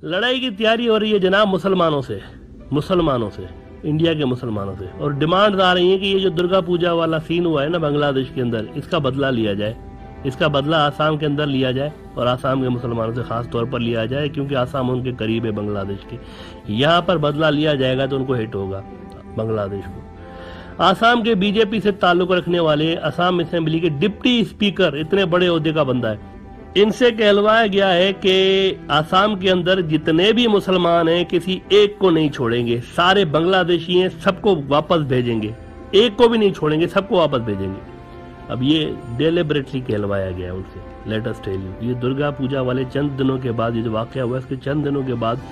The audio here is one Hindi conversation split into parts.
लड़ाई की तैयारी हो रही है जनाब मुसलमानों से, इंडिया के मुसलमानों से, और डिमांड्स आ रही हैं कि ये जो दुर्गा पूजा वाला सीन हुआ है ना बांग्लादेश के अंदर, इसका बदला लिया जाए, इसका बदला आसाम के अंदर लिया जाए और आसाम के मुसलमानों से खास तौर पर लिया जाए, क्योंकि आसाम उनके करीब है बांग्लादेश के। यहाँ पर बदला लिया जाएगा तो उनको हिट होगा बांग्लादेश को। आसाम के बीजेपी से ताल्लुक रखने वाले असम असेंबली के डिप्टी स्पीकर, इतने बड़े ओहदे का बंदा है, इनसे कहलवाया गया है कि आसाम के अंदर जितने भी मुसलमान हैं किसी एक को नहीं छोड़ेंगे, सारे बांग्लादेशी हैं, सबको वापस भेजेंगे, एक को भी नहीं छोड़ेंगे, सबको वापस भेजेंगे। अब ये डेलिबरेटली कहलवाया गया उनसे। लेट अस टेल यू, ये दुर्गा पूजा वाले चंद दिनों के बाद, ये जो वाकया हुआ इसके चंद दिनों के बाद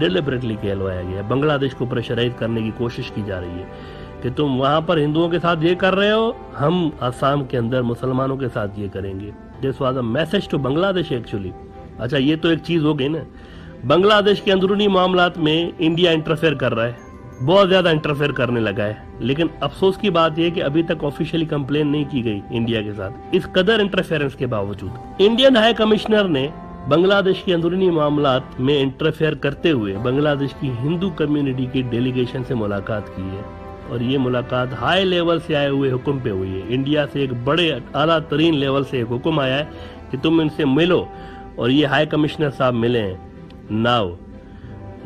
डेलिबरेटली कहलवाया गया। बांग्लादेश को प्रेशराइज करने की कोशिश की जा रही है कि तुम वहां पर हिंदुओं के साथ ये कर रहे हो, हम आसाम के अंदर मुसलमानों के साथ ये करेंगे। This was a message to Bangladesh actually. अच्छा, ये तो एक चीज हो गई ना, बांग्लादेश के अंदरूनी मामलात में इंडिया इंटरफेयर कर रहा है, बहुत ज्यादा इंटरफेयर करने लगा है, लेकिन अफसोस की बात यह कि अभी तक ऑफिशियली कंप्लेन नहीं की गई इंडिया के साथ। इस कदर इंटरफेरेंस के बावजूद इंडियन हाई कमिश्नर ने बांग्लादेश के अंदरूनी मामलात में इंटरफेयर करते हुए बांग्लादेश की हिंदू कम्युनिटी के डेलीगेशन से मुलाकात की है, और ये मुलाकात हाई लेवल से आए हुए हुक्म पे हुई है। इंडिया से एक बड़े आला तरीन लेवल से एक हुक्म आया है कि तुम इनसे मिलो, और ये हाई कमिश्नर साहब मिले हैं। नाउ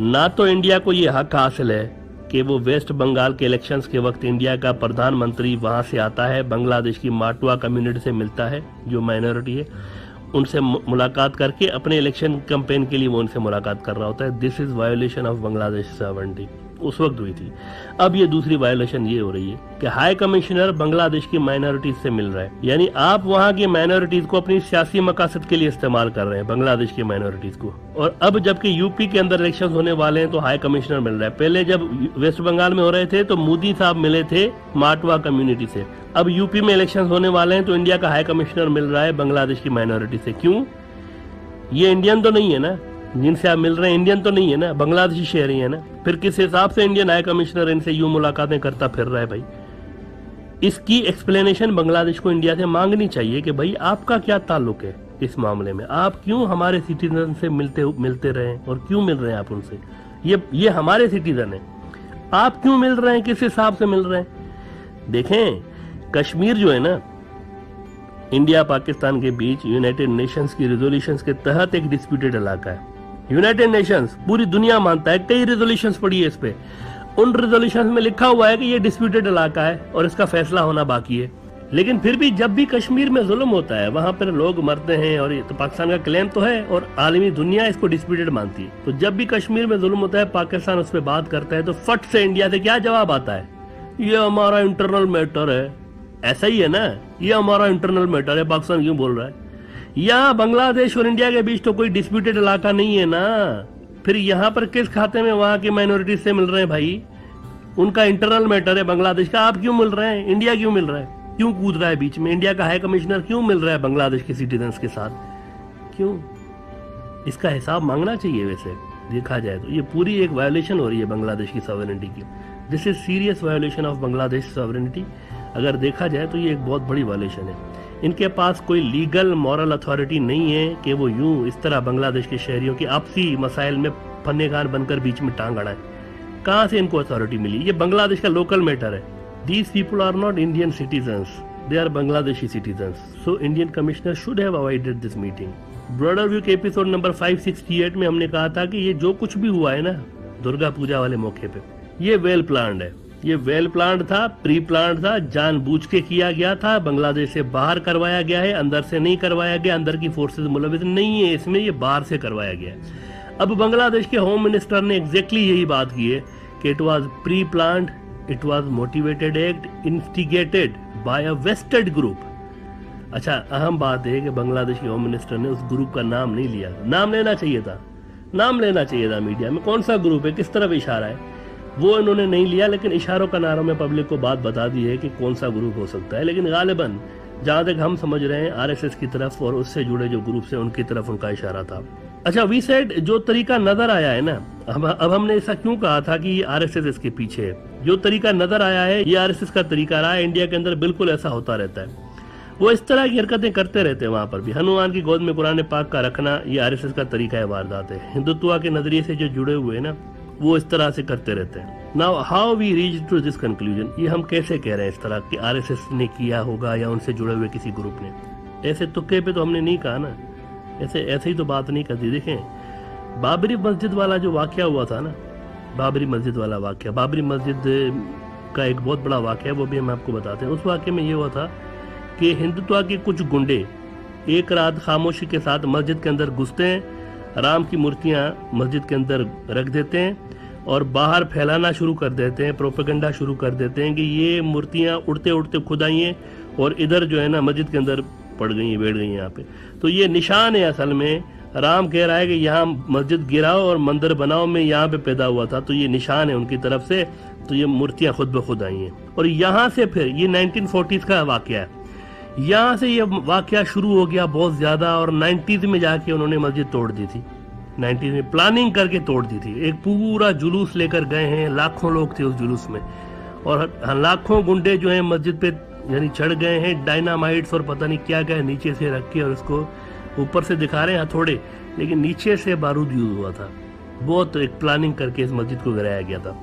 ना तो इंडिया को ये हक हासिल है कि वो वेस्ट बंगाल के इलेक्शंस के वक्त इंडिया का प्रधानमंत्री वहां से आता है, बांग्लादेश की माटुआ कम्युनिटी से मिलता है जो माइनॉरिटी है, उनसे मुलाकात करके अपने इलेक्शन कैंपेन के लिए वो उनसे मुलाकात कर रहा होता है। This is violation of Bangladesh sovereignty, उस वक्त हुई थी। अब ये दूसरी वायोलेशन ये हो रही है कि हाई कमिश्नर बांग्लादेश की माइनॉरिटीज से मिल रहा है, यानी आप वहां की माइनॉरिटीज को अपनी सियासी मकासद के लिए इस्तेमाल कर रहे हैं, बांग्लादेश की माइनॉरिटीज को। और अब जबकि यूपी के अंदर इलेक्शन होने वाले हैं तो हाई कमिश्नर मिल रहा है। पहले जब वेस्ट बंगाल में हो रहे थे तो मोदी साहब मिले थे माटवा कम्युनिटी से, अब यूपी में इलेक्शन होने वाले हैं तो इंडिया का हाई कमिश्नर मिल रहा है बांग्लादेश की माइनॉरिटी से। क्यों? ये इंडियन तो नहीं है ना, जिनसे आप मिल रहे हैं इंडियन तो नहीं है ना, बांग्लादेशी शहरी है ना, फिर किस हिसाब से इंडियन हाई कमिश्नर इनसे यूं मुलाकातें करता फिर रहा है भाई? इसकी एक्सप्लेनेशन बांग्लादेश को इंडिया से मांगनी चाहिए कि भाई आपका क्या ताल्लुक है इस मामले में, आप क्यों हमारे सिटीजन से मिलते रहे और क्यों मिल रहे हैं आप उनसे? ये हमारे सिटीजन है, आप क्यों मिल रहे हैं, किस हिसाब से मिल रहे हैं? देखें, कश्मीर जो है ना, इंडिया पाकिस्तान के बीच यूनाइटेड नेशंस की रेजोल्यूशंस के तहत एक डिस्प्यूटेड इलाका है। यूनाइटेड नेशंस पूरी दुनिया मानता है, कई रेजोल्यूशंस पड़ी है इस पे, उन रेजोल्यूशंस में लिखा हुआ है कि ये डिस्प्यूटेड इलाका है और इसका फैसला होना बाकी है। लेकिन फिर भी जब भी कश्मीर में जुल्म होता है, वहां पर लोग मरते हैं, और ये तो पाकिस्तान का क्लेम तो है और आलमी दुनिया इसको डिस्प्यूटेड मानती है, तो जब भी कश्मीर में जुल्म होता है पाकिस्तान उस पर बात करता है तो फट से इंडिया से क्या जवाब आता है? ये हमारा इंटरनल मैटर है। ऐसा ही है ना, ये हमारा इंटरनल मैटर है, पाकिस्तान क्यों बोल रहा है? यहाँ बांग्लादेश और इंडिया के बीच तो कोई डिस्प्यूटेड इलाका नहीं है ना, फिर यहाँ पर किस खाते में वहां की माइनॉरिटी से मिल रहे हैं भाई? उनका इंटरनल मैटर है बांग्लादेश का, आप क्यों मिल रहे हैं? इंडिया क्यों मिल रहा है, क्यों कूद रहा है बीच में? इंडिया का हाई कमिश्नर क्यों मिल रहा है बांग्लादेश के सिटीजन्स के साथ, क्यों? इसका हिसाब मांगना चाहिए। वैसे देखा जाए तो ये पूरी एक वायोलेशन हो रही है बांग्लादेश की सॉवरेनिटी की। This is serious violation of Bangladesh sovereignty. अगर देखा जाए तो ये एक बहुत बड़ी वायोलेशन है। इनके पास कोई लीगल मॉरल अथॉरिटी नहीं है कि वो यूं इस तरह बांग्लादेश के शहरियों की आपसी मसाइल में फन्नेगार बनकर बीच में टांग अड़ाएं। कहां से इनको अथॉरिटी मिली? ये बांग्लादेश का लोकल मैटर है। These people are not Indian citizens, they are Bangladeshi citizens. So Indian commissioner should have avoided this meeting. Broader view के एपिसोड नंबर 568 में हमने कहा था कि ये जो कुछ भी हुआ है ना दुर्गा पूजा वाले मौके पे, ये वेल प्लान्ड है, ये वेल प्लान्ड था, प्री प्लान्ड था, जानबूझ के किया गया था। बांग्लादेश से बाहर करवाया गया है, अंदर से नहीं करवाया गया, अंदर की फोर्सेस मुलविस नहीं है इसमें, ये बाहर से करवाया गया है। अब बांग्लादेश के होम मिनिस्टर ने एग्जैक्टली यही बात की है कि it was pre planned, it was motivated act instigated by a vested group. अच्छा, अहम बात है कि बांग्लादेश के होम मिनिस्टर ने उस ग्रुप का नाम नहीं लिया। नाम लेना चाहिए था, नाम लेना चाहिए था मीडिया में, कौन सा ग्रुप है, किस तरफ इशारा है, वो इन्होंने नहीं लिया। लेकिन इशारों का नारों में पब्लिक को बात बता दी है कि कौन सा ग्रुप हो सकता है। लेकिन गालिबन जहां तक हम समझ रहे हैं आरएसएस की तरफ और उससे जुड़े जो ग्रुप हैं उनकी तरफ उनका इशारा था। अच्छा, वी सेड जो तरीका नजर आया है ना, अब हमने ऐसा क्यों कहा था कि आरएसएस इसके पीछे है? जो तरीका नजर आया है ये आरएसएस का तरीका रहा है। इंडिया के अंदर बिल्कुल ऐसा होता रहता है। वो इस तरह की हरकतें करते रहते हैं वहां पर भी। हनुमान की गोद में कुरान पाक का रखना ये आरएसएस का तरीका है वारदात है। हिंदुत्व के नजरिए से जो जुड़े हुए हैं ना, वो इस तरह से करते रहते हैं। Now how we reach to this conclusion, ये हम कैसे कह रहे हैं इस तरह कि आरएसएस ने किया होगा या उनसे जुड़े हुए किसी ग्रुप ने। ऐसे तुक्के पे तो हमने नहीं कहा ना, ऐसे ही तो बात नहीं करती। देखें, बाबरी मस्जिद वाला जो वाकया हुआ था ना, बाबरी मस्जिद वाला वाकया, बाबरी मस्जिद का एक बहुत बड़ा वाकया, वो भी हम आपको बताते हैं। उस वाकये में ये हुआ था कि हिंदुत्व के कुछ गुंडे एक रात खामोशी के साथ मस्जिद के अंदर घुसते हैं, राम की मूर्तियां मस्जिद के अंदर रख देते हैं और बाहर फैलाना शुरू कर देते हैं, प्रोपेगेंडा शुरू कर देते हैं कि ये मूर्तियां उड़ते उड़ते खुद आई हैं और इधर जो है ना मस्जिद के अंदर पड़ गई हैं, बैठ गई हैं यहाँ पे। तो ये निशान है असल में। राम कह रहा है कि यहाँ मस्जिद गिराओ और मंदिर बनाओ, मैं यहाँ पे पैदा हुआ था, तो ये निशान है उनकी तरफ से। तो ये मूर्तियां खुद ब खुद आई हैं। और यहाँ से फिर ये 1940s का वाकया है, यहाँ से ये वाकया शुरू हो गया बहुत ज्यादा। और 90s में जाके उन्होंने मस्जिद तोड़ दी थी, 90s में प्लानिंग करके तोड़ दी थी। एक पूरा जुलूस लेकर गए हैं, लाखों लोग थे उस जुलूस में, और लाखों गुंडे जो है मस्जिद पे यानी चढ़ गए हैं, डायनामाइट्स और पता नहीं क्या क्या नीचे से रख के, और उसको ऊपर से दिखा रहे हैं हथौड़े, लेकिन नीचे से बारूद यूज हुआ था। बहुत एक प्लानिंग करके इस मस्जिद को गिराया गया था।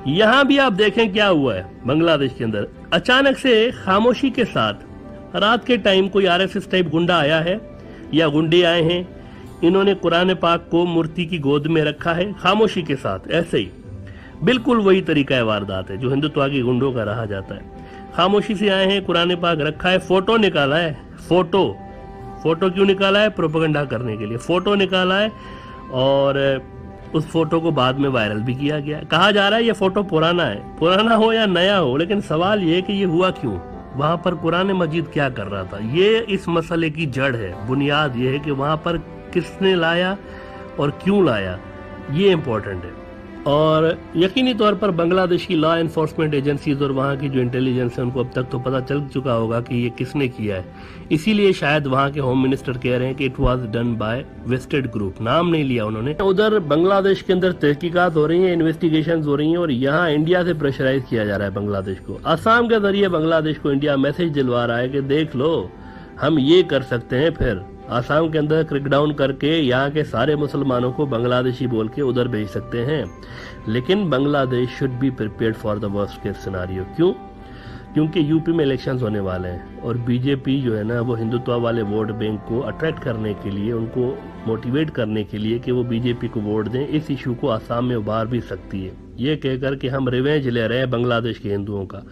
यहाँ भी आप देखें क्या हुआ है बांग्लादेश के अंदर। अचानक से खामोशी के साथ रात के टाइम कोई आरएसएस टाइप गुंडा आया है या गुंडे आए हैं, इन्होंने कुरान पाक को मूर्ति की गोद में रखा है खामोशी के साथ। ऐसे ही बिल्कुल वही तरीका है वारदात है जो हिंदुत्व के गुंडों का रहा जाता है। खामोशी से आए हैं, कुरान पाक रखा है, फोटो निकाला है। फोटो क्यों निकाला है? प्रोपेगेंडा करने के लिए फोटो निकाला है, और उस फोटो को बाद में वायरल भी किया गया। कहा जा रहा है ये फोटो पुराना है, पुराना हो या नया हो, लेकिन सवाल ये है कि ये हुआ क्यों, वहां पर कुरान मजीद क्या कर रहा था। ये इस मसले की जड़ है, बुनियाद ये है कि वहां पर किसने लाया और क्यों लाया, ये इम्पोर्टेंट है। और यकीनी तौर पर बांग्लादेश की लॉ एनफोर्समेंट एजेंसीज और वहाँ की जो इंटेलिजेंस है उनको अब तक तो पता चल चुका होगा कि ये किसने किया है। इसीलिए शायद वहाँ के होम मिनिस्टर कह रहे हैं कि it was done by vested group, नाम नहीं लिया उन्होंने। उधर बांग्लादेश के अंदर तहकीकात हो रही हैं, इन्वेस्टिगेशन हो रही हैं, और यहाँ इंडिया से प्रेशराइज किया जा रहा है बांग्लादेश को। आसाम के जरिए बांग्लादेश को इंडिया मैसेज दिलवा रहा है कि देख लो हम ये कर सकते हैं। फिर आसाम के अंदर क्रैकडाउन करके यहाँ के सारे मुसलमानों को बांग्लादेशी बोल के उधर भेज सकते हैं। लेकिन Bangladesh should be prepared for the worst case scenario. क्यों? क्योंकि यूपी में इलेक्शंस होने वाले हैं और बीजेपी जो है ना वो हिंदुत्व वाले वोट बैंक को अट्रैक्ट करने के लिए, उनको मोटिवेट करने के लिए कि वो बीजेपी को वोट दें, इस इशू को आसाम में उभार भी सकती है। ये कहकर कि हम रिवेंज ले रहे हैं बांग्लादेश के हिंदुओं का।